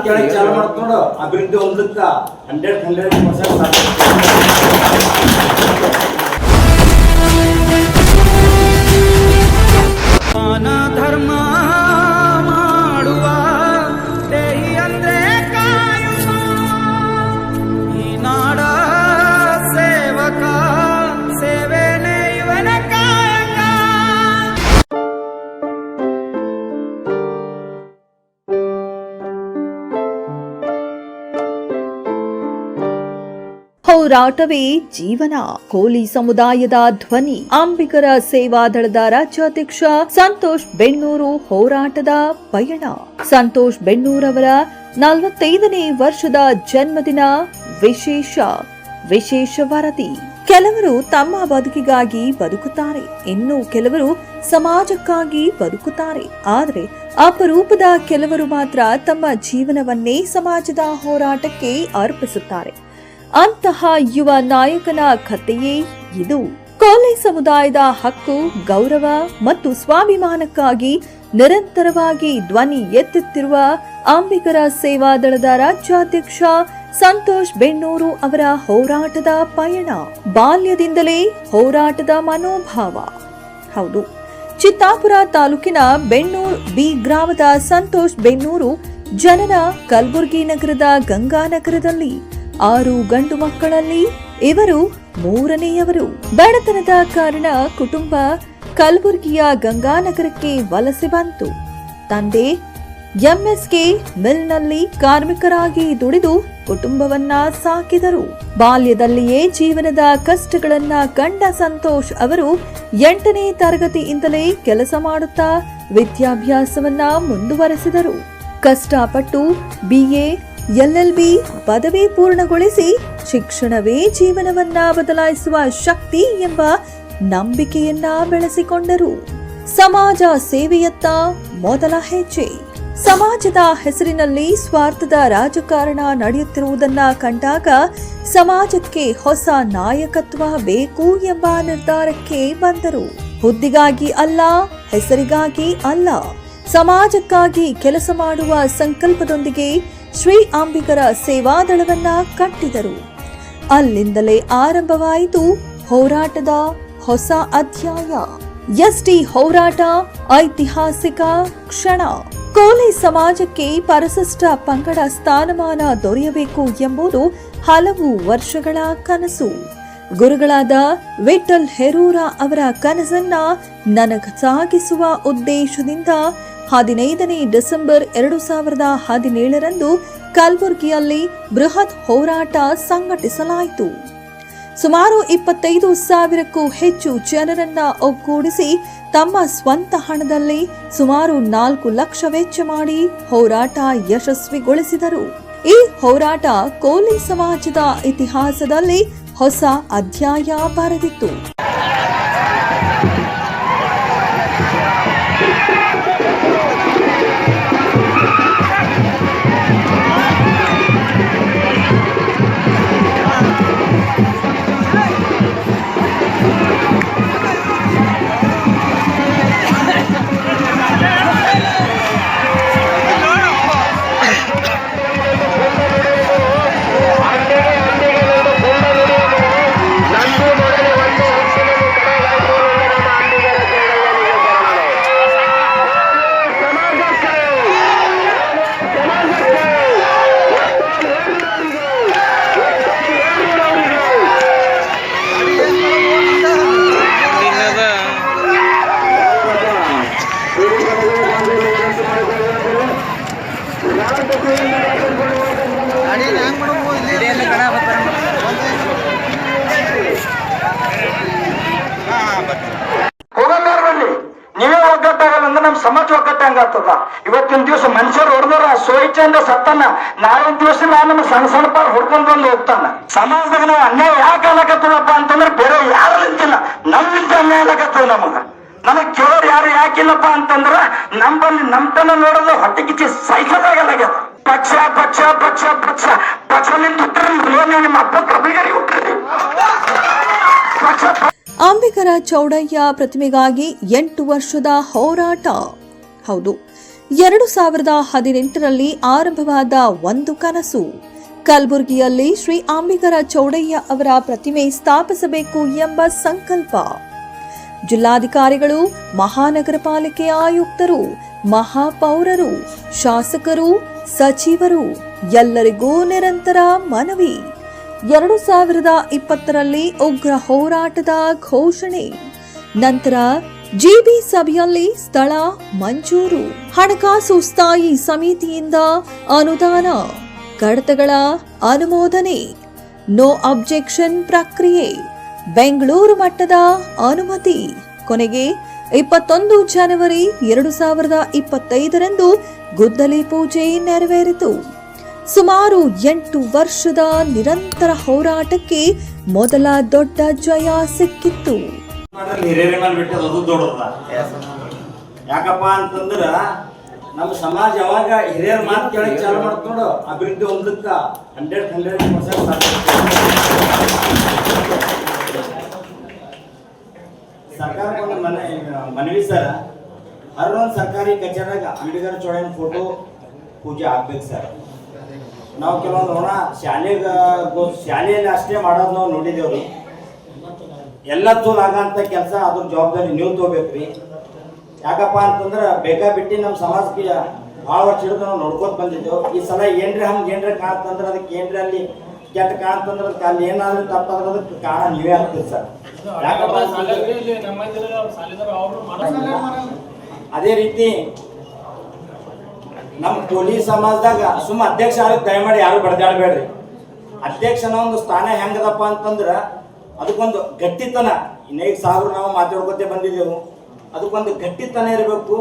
ಕೇಳಕ್ ಚಾಲು ಮಾಡ್ತು ನೋಡು, ಅಭಿವೃದ್ಧಿ ಹೊಂದಕ್ಕ 100% ಧರ್ಮ ಮಾಡುವ ದೇಹಿ ಅಂದ್ರೆ ಕಾಯುವ ಈ ನಾಡ ಸೇವಕ ಸೇವೆನೇ ಇವನ ಕಾಯಕ. ಹೋರಾಟವೇ ಜೀವನ. ಕೋಲಿ ಸಮುದಾಯದ ಧ್ವನಿ. ಅಂಬಿಗರ ಸೇವಾದಳದ ರಾಜ್ಯಾಧ್ಯಕ್ಷ ಸಂತೋಷ್ ಬೆಣ್ಣೂರು ಹೋರಾಟದ ಪಯಣ. ಸಂತೋಷ್ ಬೆಣ್ಣೂರವರ 45ನೇ ವರ್ಷದ ಜನ್ಮದಿನ ವಿಶೇಷ ವರದಿ. ಕೆಲವರು ತಮ್ಮ ಬದುಕಿಗಾಗಿ ಬದುಕುತ್ತಾರೆ, ಇನ್ನು ಕೆಲವರು ಸಮಾಜಕ್ಕಾಗಿ ಬದುಕುತ್ತಾರೆ. ಆದರೆ ಅಪರೂಪದ ಕೆಲವರು ಮಾತ್ರ ತಮ್ಮ ಜೀವನವನ್ನೇ ಸಮಾಜದ ಹೋರಾಟಕ್ಕೆ ಅರ್ಪಿಸುತ್ತಾರೆ. ಅಂತಹ ಯುವ ನಾಯಕನ ಕಥೆಯೇ ಇದು. ಕೋಲಿ ಸಮುದಾಯದ ಹಕ್ಕು, ಗೌರವ ಮತ್ತು ಸ್ವಾಭಿಮಾನಕ್ಕಾಗಿ ನಿರಂತರವಾಗಿ ಧ್ವನಿ ಎತ್ತುತ್ತಿರುವ ಅಂಬಿಗರ ಸೇವಾದಳದ ರಾಜ್ಯಾಧ್ಯಕ್ಷ ಸಂತೋಷ್ ಬೆಣ್ಣೂರು ಅವರ ಹೋರಾಟದ ಪಯಣ. ಬಾಲ್ಯದಿಂದಲೇ ಹೋರಾಟದ ಮನೋಭಾವ. ಹೌದು, ಚಿತ್ತಾಪುರ ತಾಲೂಕಿನ ಬೆಣ್ಣೂರು ಬಿ ಗ್ರಾಮದ ಸಂತೋಷ್ ಬೆಣ್ಣೂರು ಜನನ ಕಲಬುರಗಿ ನಗರದ ಗಂಗಾನಗರದಲ್ಲಿ. 6 ಗಂಡು ಮಕ್ಕಳಲ್ಲಿ ಇವರು 3ನೇಯವರು. ಬಡತನದ ಕಾರಣ ಕುಟುಂಬ ಕಲಬುರಗಿಯ ಗಂಗಾನಗರಕ್ಕೆ ವಲಸೆ ಬಂತು. ತಂದೆ ಎಂಎಸ್ಕೆ ಮಿಲ್ನಲ್ಲಿ ಕಾರ್ಮಿಕರಾಗಿ ದುಡಿದು ಕುಟುಂಬವನ್ನ ಸಾಕಿದರು. ಬಾಲ್ಯದಲ್ಲಿಯೇ ಜೀವನದ ಕಷ್ಟಗಳನ್ನ ಕಂಡ ಸಂತೋಷ್ ಅವರು 8ನೇ ತರಗತಿಯಿಂದಲೇ ಕೆಲಸ ಮಾಡುತ್ತಾ ವಿದ್ಯಾಭ್ಯಾಸವನ್ನ ಮುಂದುವರೆಸಿದರು. ಕಷ್ಟಪಟ್ಟು BA LLB ಪದವಿ ಪೂರ್ಣಗೊಳಿಸಿ ಶಿಕ್ಷಣವೇ ಜೀವನವನ್ನ ಬದಲಾಯಿಸುವ ಶಕ್ತಿ ಎಂಬ ನಂಬಿಕೆಯನ್ನ ಬೆಳೆಸಿಕೊಂಡರು. ಸಮಾಜ ಸೇವೆಯತ್ತ ಮೊದಲ ಹೆಜ್ಜೆ. ಸಮಾಜದ ಹೆಸರಿನಲ್ಲಿ ಸ್ವಾರ್ಥದ ರಾಜಕಾರಣ ನಡೆಯುತ್ತಿರುವುದನ್ನ ಕಂಡಾಗ ಸಮಾಜಕ್ಕೆ ಹೊಸ ನಾಯಕತ್ವ ಬೇಕು ಎಂಬ ನಿರ್ಧಾರಕ್ಕೆ ಬಂದರು. ಹುದ್ದೆಗಾಗಿ ಅಲ್ಲ, ಹೆಸರಿಗಾಗಿ ಅಲ್ಲ, ಸಮಾಜಕ್ಕಾಗಿ ಕೆಲಸ ಮಾಡುವ ಸಂಕಲ್ಪದೊಂದಿಗೆ ಶ್ರೀ ಅಂಬಿಗರ ಸೇವಾದಳವನ್ನ ಕಟ್ಟಿದರು. ಅಲ್ಲಿಂದಲೇ ಆರಂಭವಾಯಿತು ಹೋರಾಟದ ಹೊಸ ಅಧ್ಯಾಯ. ಎಸ್ಟಿ ಹೋರಾಟ ಐತಿಹಾಸಿಕ ಕ್ಷಣ. ಕೋಲಿ ಸಮಾಜಕ್ಕೆ ಪರಿಶಿಷ್ಟ ಪಂಗಡ ಸ್ಥಾನಮಾನ ದೊರೆಯಬೇಕು ಎಂಬುದು ಹಲವು ವರ್ಷಗಳ ಕನಸು. ಗುರುಗಳಾದ ವಿಠಲ್ ಹೆರೂರ ಅವರ ಕನಸನ್ನ ನನಸಾಗಿಸುವ ಉದ್ದೇಶದಿಂದ 15ನೇ ಡಿಸೆಂಬರ್ 2017ರಂದು ಕಲಬುರಗಿಯಲ್ಲಿ ಬೃಹತ್ ಹೋರಾಟ ಸಂಘಟಿಸಲಾಯಿತು. ಸುಮಾರು 25,000ಕ್ಕೂ ಹೆಚ್ಚು ಜನರನ್ನ ಒಗ್ಗೂಡಿಸಿ ತಮ್ಮ ಸ್ವಂತ ಹಣದಲ್ಲಿ ಸುಮಾರು 4 ಲಕ್ಷ ವೆಚ್ಚ ಮಾಡಿ ಹೋರಾಟ ಯಶಸ್ವಿಗೊಳಿಸಿದರು. ಈ ಹೋರಾಟ ಕೋಲಿ ಸಮಾಜದ ಇತಿಹಾಸದಲ್ಲಿ ಹೊಸ ಅಧ್ಯಾಯ ಬರೆದಿತ್ತು. ಸಮಾಜ ಒಕ್ಕಟ್ಟಂಗಾಗ್ತದ. ಇವತ್ತಿನ ದಿವಸ ಮನುಷ್ಯರು ಹೊಡೆದಾರ ಸೋಯಿಚಂದ ಸತ್ತನ, ನಾಳಿನ ದಿವಸ ನಮ್ಮ ಸಣ್ಣ ಪಾರ್ ಹೊಡ್ಕೊಂಡ್ ಬಂದು ಹೋಗ್ತಾನ. ಸಮಾಜದಾಗ ನಾವು ಅನ್ಯಾಯ ಯಾಕೆ ಆಗ್ಲಕತ್ತದಪ್ಪ ಅಂತಂದ್ರೆ ಬೇರೆ ಯಾರು ನಿಂತಿಲ್ಲ, ನಮ್ಮಿಂದ ಅನ್ಯಾಯ ಆಗ್ಲಕತ್ತದ. ನಮಗ್ ಕೇಳೋರು ಯಾರು ಯಾಕಿಲ್ಲಪ್ಪ ಅಂತಂದ್ರ ನಮ್ಮಲ್ಲಿ ನಮ್ತನ ನೋಡೋದು ಹೊಟ್ಟೆ ಕಿಚ್ಚಿ ಸೈಕಲಾಗಲಾಗ್ಯದ. ಪಕ್ಷ ಪಕ್ಷ ಪಕ್ಷ ಪಕ್ಷ ಪಕ್ಷ ನಿಂತು ನಿಮ್ಮ ಅಪ್ಪ ಪ್ರಭೆಗರಿಗೆ ಹುಟ್ಟಿರಿ ಪಕ್ಷ. ಅಂಬಿಗರ ಚೌಡಯ್ಯ ಪ್ರತಿಮೆಗಾಗಿ 8 ವರ್ಷದ ಹೋರಾಟ. ಹೌದು, 2018ರಲ್ಲಿ ಆರಂಭವಾದ ಒಂದು ಕನಸು, ಕಲಬುರಗಿಯಲ್ಲಿ ಶ್ರೀ ಅಂಬಿಗರ ಚೌಡಯ್ಯ ಅವರ ಪ್ರತಿಮೆ ಸ್ಥಾಪಿಸಬೇಕು ಎಂಬ ಸಂಕಲ್ಪ. ಜಿಲ್ಲಾಧಿಕಾರಿಗಳು, ಮಹಾನಗರ ಪಾಲಿಕೆ ಆಯುಕ್ತರು, ಮಹಾಪೌರರು, ಶಾಸಕರು, ಸಚಿವರು ಎಲ್ಲರಿಗೂ ನಿರಂತರ ಮನವಿ. 2020ರಲ್ಲಿ ಉಗ್ರ ಹೋರಾಟದ ಘೋಷಣೆ. ನಂತರ ಜಿಬಿ ಸಭೆಯಲ್ಲಿ ಸ್ಥಳ ಮಂಜೂರು, ಹಣಕಾಸು ಸ್ಥಾಯಿ ಸಮಿತಿಯಿಂದ ಅನುದಾನ, ಕಡತಗಳ ಅನುಮೋದನೆ, ನೋ ಅಬ್ಜೆಕ್ಷನ್ ಪ್ರಕ್ರಿಯೆ, ಬೆಂಗಳೂರು ಮಟ್ಟದ ಅನುಮತಿ. ಕೊನೆಗೆ 21 ಜನವರಿ 2025ರಂದು ಗುದ್ದಲಿ ಪೂಜೆ ನೆರವೇರಿತು. ಸುಮಾರು 8 ವರ್ಷದ ನಿರಂತರ ಹೋರಾಟಕ್ಕೆ ಮೊದಲ ದೊಡ್ಡ ಜಯ ಸಿಕ್ಕಿತ್ತು. ಹಿರಿಯರ ಮೇಲೆ ಬಿಟ್ಟದ ಅದು ದೊಡ್ಡದ. ಯಾಕಪ್ಪ ಅಂತಂದ್ರ ನಮ್ಮ ಸಮಾಜ ಯಾವಾಗ ಹಿರಿಯರ ಮಾತು ಕೇಳಿ ಚಾಲು ಮಾಡ್ಕೊಂಡು ಅಭಿವೃದ್ಧಿ ಹೊಂದಕ್ಕ 100% ಸರ್ಕಾರಕ್ಕೆ ಒಂದು ಮನವಿ ಸರ್, ಹರೊಂದು ಸರ್ಕಾರಿ ಕಚೇರಿಯಾಗ ಅಂಬಿಗರ ಚೌಡಯ್ಯನ ಫೋಟೋ ಪೂಜೆ ಆಗ್ಬೇಕು ಸರ್. ನಾವು ಕೆಲವೊಂದು ನೋಡ ಶಾಲೆಯಲ್ಲಿ ಅಷ್ಟೇ ಮಾಡೋದು ನಾವು ನೋಡಿದೇವ್ರಿ. ಎಲ್ಲ ತೋಲ್ ಆಗಂತ ಕೆಲಸ ಅದ್ರ ಜವಾಬ್ದಾರಿ ನೀವು ತಗೋಬೇಕ್ರಿ. ಯಾಕಪ್ಪ ಅಂತಂದ್ರೆ ಬೇಕಾಬಿಟ್ಟಿ ನಮ್ಮ ಸಮಾಜಕ್ಕೆ ಭಾಳ ವರ್ಷ ಹಿಡಿದು ನಾವು ನೋಡ್ಕೊತ ಬಂದಿದ್ದೇವೆ. ಈ ಸಲ ಏನ್ರಿ ಕಾಣ್ತಂದ್ರೆ ಅದಕ್ಕೆ ಏನ್ರಿ ಅಲ್ಲಿ ಕೆಟ್ಟ ಕಾಣ್ತಂದ್ರೆ ಅದಕ್ಕೆ ಅಲ್ಲಿ ಏನಾದ್ರೂ ತಪ್ಪಾದ್ರೆ ಅದಕ್ಕೆ ಕಾರಣ ನೀವೇ ಆಗ್ತದೆ ಸರ್. ಯಾಕಪ್ಪ ಅದೇ ರೀತಿ ನಮ್ಮ ಪೊಲೀಸ್ ಸಮಾಜದಾಗ ಸುಮ್ಮ ಅಧ್ಯಕ್ಷ ಆಗಕ್ಕೆ ದಯಮಾಡಿ ಯಾರು ಬಡ್ದಾಡಬೇಡ್ರಿ. ಅಧ್ಯಕ್ಷನ ಒಂದು ಸ್ಥಾನ ಹೆಂಗದಪ್ಪ ಅಂತಂದ್ರೆ ಅದಕ್ಕೊಂದು ಗಟ್ಟಿತನ, ಇನ್ನೇಗ ಸಾವಿರ ನಾವು ಮಾತಾಡ್ಕೊತೆ ಬಂದಿದ್ದೆವು, ಅದಕ್ಕೊಂದು ಗಟ್ಟಿತನ ಇರಬೇಕು.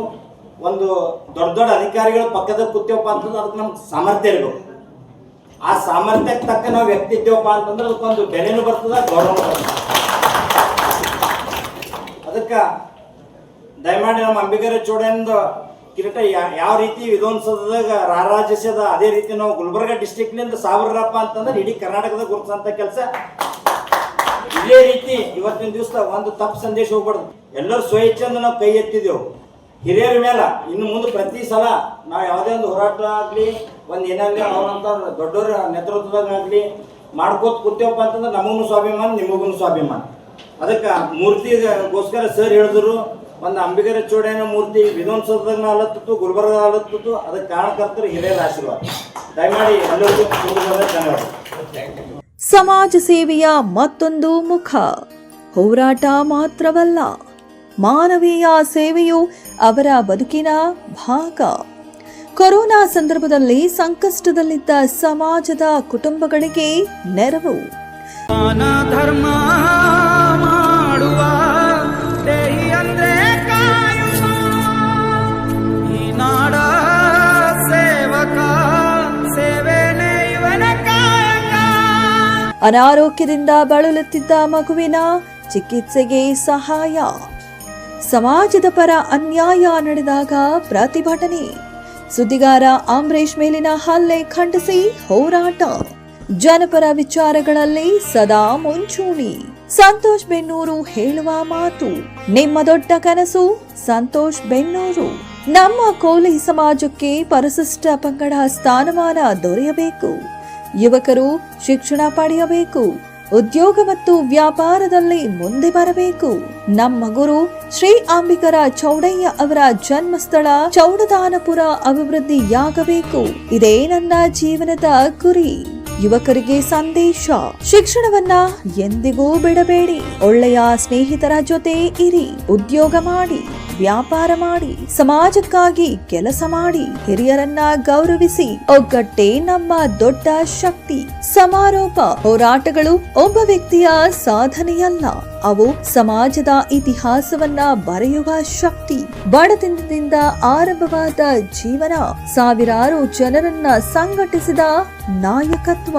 ಒಂದು ದೊಡ್ಡ ದೊಡ್ಡ ಅಧಿಕಾರಿಗಳ ಪಕ್ಕದ ಕೂತೇವಪ್ಪ ಅಂತಂದ್ರೆ ಅದಕ್ಕೆ ನಮ್ಗೆ ಸಾಮರ್ಥ್ಯ ಇರಬೇಕು. ಆ ಸಾಮರ್ಥ್ಯಕ್ಕೆ ತಕ್ಕ ನಾವು ವ್ಯಕ್ತಿ ಇದ್ದೇವಪ್ಪ ಅಂತಂದ್ರೆ ಅದಕ್ಕೊಂದು ಬೆಲೆನೂ ಬರ್ತದ, ಗೌರವ ಬರ್ತದೆ. ಅದಕ್ಕೆ ದಯಮಾಡಿ ನಮ್ಮ ಅಂಬಿಗರ ಚೌಡಯ್ಯನದ ಕಿರೀಟ ಯಾವ ರೀತಿ ವಿಧಾನಸೌಧದಾಗ ರಾರಾಜಿಸದ ಅದೇ ರೀತಿ ನಾವು ಗುಲ್ಬರ್ಗ ಡಿಸ್ಟಿಕ್ನಿಂದ ಸಾವಿರಪ್ಪ ಅಂತಂದ್ರೆ ಇಡೀ ಕರ್ನಾಟಕದಾಗ ಗುರುತಿಸಂತ ಕೆಲಸ. ಇದೇ ರೀತಿ ಇವತ್ತಿನ ದಿವಸ ಒಂದು ತಪ್ಪು ಸಂದೇಶ ಹೋಗ್ಬಾರ್ದು. ಎಲ್ಲರೂ ಸ್ವಇಚ್ಛೆಯಿಂದ ನಾವು ಕೈ ಎತ್ತಿದೆವು ಹಿರಿಯರ ಮೇಲೆ. ಇನ್ನು ಮುಂದೆ ಪ್ರತಿ ಸಲ ನಾವು ಯಾವುದೇ ಒಂದು ಹೋರಾಟ ಆಗಲಿ ಒಂದು ಏನಾಗಲಿ ಅವ್ರಂತ ದೊಡ್ಡವರ ನೇತೃತ್ವದಾಗ ಆಗಲಿ ಮಾಡ್ಕೋತ ಕೂತೇವಪ್ಪ ಅಂತಂದ್ರೆ ನಮಗೂ ಸ್ವಾಭಿಮಾನ, ನಿಮಗೂ ಸ್ವಾಭಿಮಾನ. ಅದಕ್ಕೆ ಮೂರ್ತಿಗೋಸ್ಕರ ಸರ್ ಹೇಳಿದ್ರು, ಒಂದು ಅಂಬಿಗರ ಚೌಡಯ್ಯನ ಮೂರ್ತಿ ವಿಧಾನಸೌಧದಾಗ ಹಲತ್ತಿತ್ತು, ಗುಲ್ಬರ್ಗ ಹಲತ್ತಿತ್ತು. ಅದಕ್ಕೆ ಕಾರಣಕರ್ತರು ಹಿರಿಯರ ಆಶೀರ್ವಾದ. ದಯಮಾಡಿ ಎಲ್ಲರಿಗೂ ಧನ್ಯವಾದ. ಸಮಾಜ ಸೇವೆಯ ಮತ್ತೊಂದು ಮುಖ ಹೋರಾಟ ಮಾತ್ರವಲ್ಲ, ಮಾನವೀಯ ಸೇವೆಯು ಅವರ ಬದುಕಿನ ಭಾಗ. ಕೊರೋನಾ ಸಂದರ್ಭದಲ್ಲಿ ಸಂಕಷ್ಟದಲ್ಲಿದ್ದ ಸಮಾಜದ ಕುಟುಂಬಗಳಿಗೆ ನೆರವು. ಧರ್ಮ ಮಾಡುವ ದೇಹಿ ಅಂದ್ರೆ ಕಾಯುವ ಈ ನಾಡ ಸೇವಕ, ಸೇವೆನೇ ಇವನ ಕಾಯಕ. ಅನಾರೋಗ್ಯದಿಂದ ಬಳಲುತ್ತಿದ್ದ ಮಗುವಿನ ಚಿಕಿತ್ಸೆಗೆ ಸಹಾಯ. ಸಮಾಜದ ಪರ ಅನ್ಯಾಯ ನಡೆದಾಗ ಪ್ರತಿಭಟನೆ. ಸುದ್ದಿಗಾರ ಅಂಬರೀಶ್ ಮೇಲಿನ ಹಲ್ಲೆ ಖಂಡಿಸಿ ಹೋರಾಟ. ಜನಪರ ವಿಚಾರಗಳಲ್ಲಿ ಸದಾ ಮುಂಚೂಣಿ. ಸಂತೋಷ್ ಬೆನ್ನೂರು ಹೇಳುವ ಮಾತು, ನಿಮ್ಮ ದೊಡ್ಡ ಕನಸು ಸಂತೋಷ್ ಬೆನ್ನೂರು. ನಮ್ಮ ಕೋಲಿ ಸಮಾಜಕ್ಕೆ ಪರಿಶಿಷ್ಟ ಪಂಗಡ ಸ್ಥಾನಮಾನ ದೊರೆಯಬೇಕು. ಯುವಕರು ಶಿಕ್ಷಣ ಪಡೆಯಬೇಕು. ಉದ್ಯೋಗ ಮತ್ತು ವ್ಯಾಪಾರದಲ್ಲಿ ಮುಂದೆ ಬರಬೇಕು. ನಮ್ಮ ಗುರು ಶ್ರೀ ಅಂಬಿಗರ ಚೌಡಯ್ಯ ಅವರ ಜನ್ಮಸ್ಥಳ ಚೌಡದಾನಪುರ ಅಭಿವೃದ್ಧಿಯಾಗಬೇಕು. ಇದೇ ನನ್ನ ಜೀವನದ ಗುರಿ. ಯುವಕರಿಗೆ ಸಂದೇಶ, ಶಿಕ್ಷಣವನ್ನ ಎಂದಿಗೂ ಬಿಡಬೇಡಿ. ಒಳ್ಳೆಯ ಸ್ನೇಹಿತರ ಜೊತೆ ಇರಿ. ಉದ್ಯೋಗ ಮಾಡಿ, ವ್ಯಾಪಾರ ಮಾಡಿ, ಸಮಾಜಕ್ಕಾಗಿ ಕೆಲಸ ಮಾಡಿ. ಹಿರಿಯರನ್ನ ಗೌರವಿಸಿ. ಒಗ್ಗಟ್ಟೇ ನಮ್ಮ ದೊಡ್ಡ ಶಕ್ತಿ. ಸಮಾರೋಪ ಹೋರಾಟಗಳು ಒಬ್ಬ ವ್ಯಕ್ತಿಯ ಸಾಧನೆಯಲ್ಲ, ಅವು ಸಮಾಜದ ಇತಿಹಾಸವನ್ನ ಬರೆಯುವ ಶಕ್ತಿ. ಬಡತನದಿಂದ ಆರಂಭವಾದ ಜೀವನ ಸಾವಿರಾರು ಜನರನ್ನ ಸಂಘಟಿಸಿದ ನಾಯಕತ್ವ.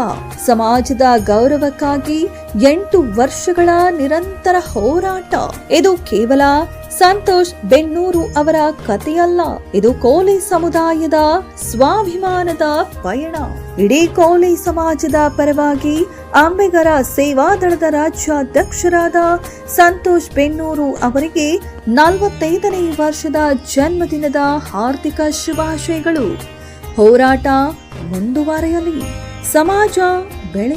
ಸಮಾಜದ ಗೌರವಕ್ಕಾಗಿ 8 ವರ್ಷಗಳ ನಿರಂತರ ಹೋರಾಟ. ಇದು ಕೇವಲ ಸಂತೋಷ್ ಬೆನ್ನೂರು ಅವರ ಕಥೆಯಲ್ಲ, ಇದು ಕೋಲಿ ಸಮುದಾಯದ ಸ್ವಾಭಿಮಾನದ ಪಯಣ. ಇಡೀ ಕೋಲಿ ಸಮಾಜದ ಪರವಾಗಿ ಅಂಬಿಗರ ಸೇವಾದಳದ ರಾಜ್ಯಾಧ್ಯಕ್ಷರಾದ ಸಂತೋಷ್ ಬೆನ್ನೂರು ಅವರಿಗೆ 45ನೇ ವರ್ಷದ ಜನ್ಮದಿನದ ಹಾರ್ದಿಕ ಶುಭಾಶಯಗಳು. ಹೋರಾಟ ಮುಂದುವರೆಯಲಿ. ಸಮಾಜ